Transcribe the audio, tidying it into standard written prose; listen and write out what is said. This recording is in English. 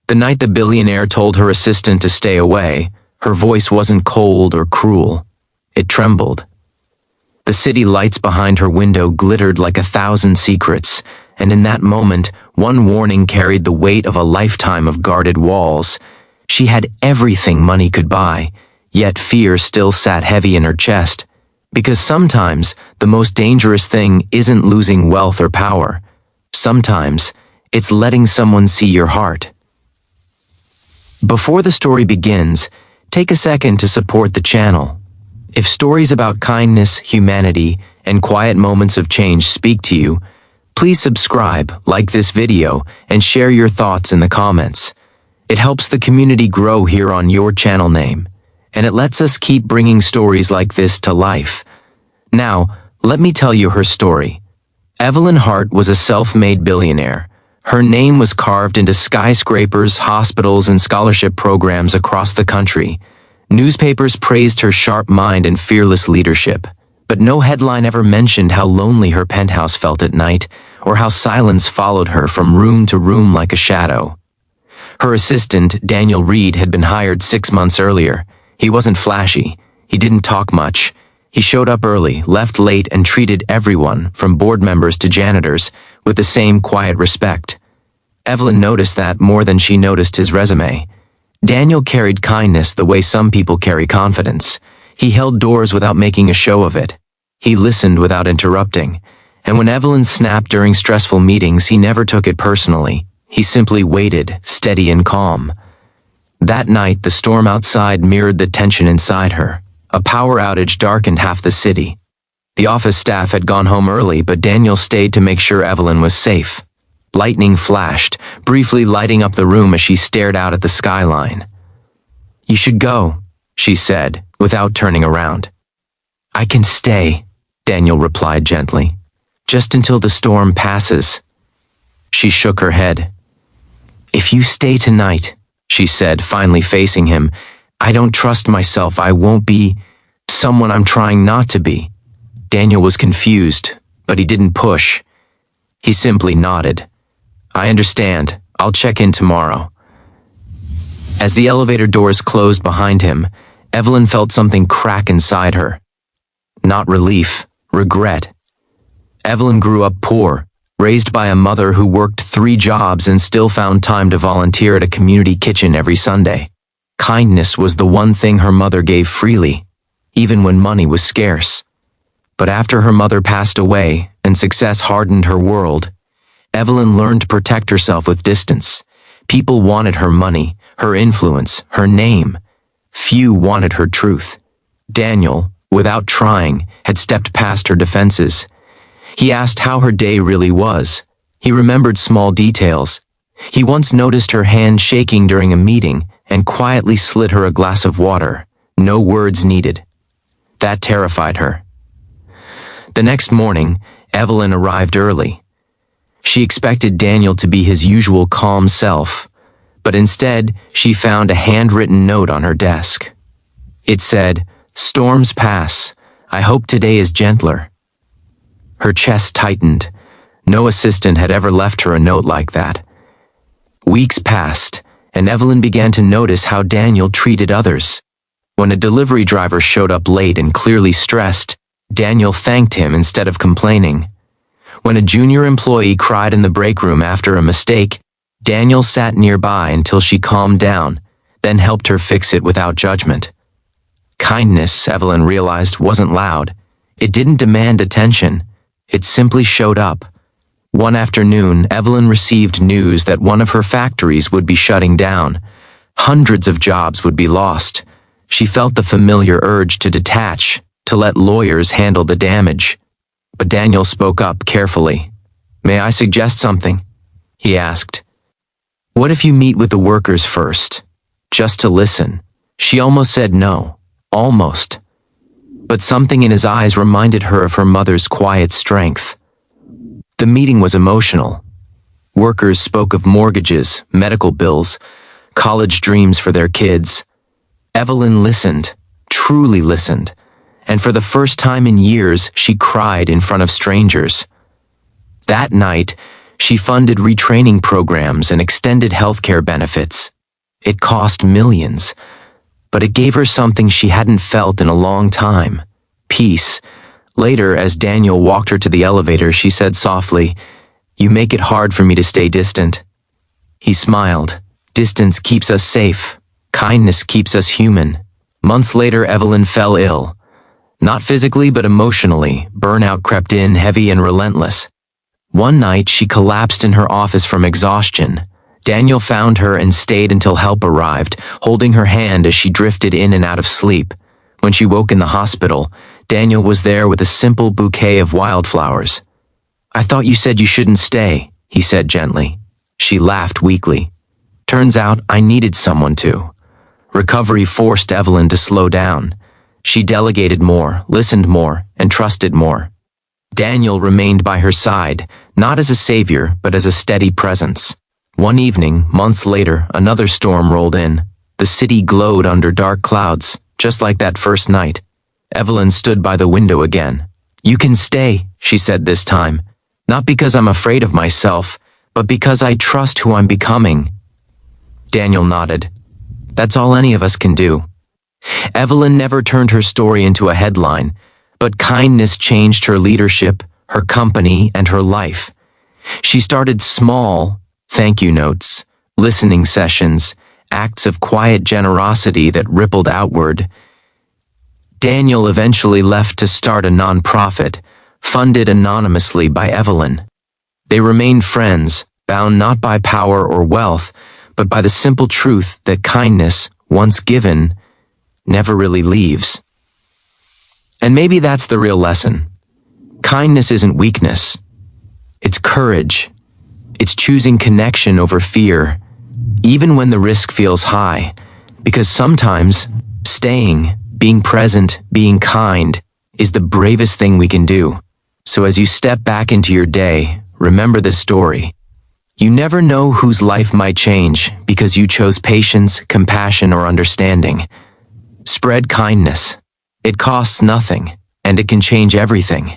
The night the billionaire told her assistant to stay away, her voice wasn't cold or cruel. It trembled. The city lights behind her window glittered like 1,000 secrets, and in that moment, one warning carried the weight of a lifetime of guarded walls. She had everything money could buy, yet fear still sat heavy in her chest. Because sometimes, the most dangerous thing isn't losing wealth or power. Sometimes, it's letting someone see your heart. Before the story begins, take a second to support the channel. If stories about kindness, humanity, and quiet moments of change speak to you, please subscribe, like this video, and share your thoughts in the comments. It helps the community grow here on your channel name, and it lets us keep bringing stories like this to life. Now, let me tell you her story. Evelyn Hart was a self-made billionaire. Her name was carved into skyscrapers, hospitals, and scholarship programs across the country. Newspapers praised her sharp mind and fearless leadership, but no headline ever mentioned how lonely her penthouse felt at night, or how silence followed her from room to room like a shadow. Her assistant, Daniel Reed, had been hired 6 months earlier. He wasn't flashy. He didn't talk much. He showed up early, left late, and treated everyone, from board members to janitors, with the same quiet respect. Evelyn noticed that more than she noticed his resume. Daniel carried kindness the way some people carry confidence. He held doors without making a show of it. He listened without interrupting. And when Evelyn snapped during stressful meetings, he never took it personally. He simply waited, steady and calm. That night, the storm outside mirrored the tension inside her. A power outage darkened half the city. The office staff had gone home early, but Daniel stayed to make sure Evelyn was safe. Lightning flashed, briefly lighting up the room as she stared out at the skyline. "You should go," she said, without turning around. "I can stay," Daniel replied gently. "Just until the storm passes." She shook her head. "If you stay tonight," she said, finally facing him, "I don't trust myself. I won't be someone I'm trying not to be." Daniel was confused, but he didn't push. He simply nodded. "I understand. I'll check in tomorrow." As the elevator doors closed behind him, Evelyn felt something crack inside her. Not relief, regret. Evelyn grew up poor, raised by a mother who worked 3 jobs and still found time to volunteer at a community kitchen every Sunday. Kindness was the one thing her mother gave freely, even when money was scarce. But after her mother passed away and success hardened her world, Evelyn learned to protect herself with distance. People wanted her money, her influence, her name. Few wanted her truth. Daniel, without trying, had stepped past her defenses. He asked how her day really was. He remembered small details. He once noticed her hand shaking during a meeting and quietly slid her a glass of water. No words needed. That terrified her. The next morning, Evelyn arrived early. She expected Daniel to be his usual calm self, but instead, she found a handwritten note on her desk. It said, "Storms pass. I hope today is gentler." Her chest tightened. No assistant had ever left her a note like that. Weeks passed, and Evelyn began to notice how Daniel treated others. When a delivery driver showed up late and clearly stressed, Daniel thanked him instead of complaining. When a junior employee cried in the break room after a mistake, Daniel sat nearby until she calmed down, then helped her fix it without judgment. Kindness, Evelyn realized, wasn't loud. It didn't demand attention. It simply showed up. One afternoon, Evelyn received news that one of her factories would be shutting down. Hundreds of jobs would be lost. She felt the familiar urge to detach, to let lawyers handle the damage. But Daniel spoke up carefully. "May I suggest something?" he asked. "What if you meet with the workers first? Just to listen." She almost said no. Almost. But something in his eyes reminded her of her mother's quiet strength. The meeting was emotional. Workers spoke of mortgages, medical bills, college dreams for their kids. Evelyn listened, truly listened, and for the first time in years, she cried in front of strangers. That night, She funded retraining programs and extended healthcare benefits. It cost millions, but it gave her something she hadn't felt in a long time: peace. Later, as Daniel walked her to the elevator, she said softly, "You make it hard for me to stay distant." He smiled. Distance keeps us safe. Kindness keeps us human. Months later, Evelyn fell ill. Not physically, but emotionally. Burnout crept in, heavy and relentless. One night, she collapsed in her office from exhaustion. Daniel found her and stayed until help arrived, holding her hand as she drifted in and out of sleep. When she woke in the hospital, Daniel was there with a simple bouquet of wildflowers. "I thought you said you shouldn't stay," he said gently. She laughed weakly. "Turns out I needed someone to." Recovery forced Evelyn to slow down. She delegated more, listened more, and trusted more. Daniel remained by her side, not as a savior, but as a steady presence. One evening, months later, another storm rolled in. The city glowed under dark clouds, just like that first night. Evelyn stood by the window again. "You can stay," she said this time. "Not because I'm afraid of myself, but because I trust who I'm becoming." Daniel nodded. "That's all any of us can do." Evelyn never turned her story into a headline, but kindness changed her leadership, her company, and her life. She started small: thank you notes, listening sessions, acts of quiet generosity that rippled outward. Daniel eventually left to start a nonprofit, funded anonymously by Evelyn. They remained friends, bound not by power or wealth, but by the simple truth that kindness, once given, never really leaves. And maybe that's the real lesson. Kindness isn't weakness. It's courage. It's choosing connection over fear, even when the risk feels high, because sometimes staying, being present, being kind is the bravest thing we can do. So as you step back into your day, remember this story. You never know whose life might change because you chose patience, compassion, or understanding. Spread kindness. It costs nothing, and it can change everything.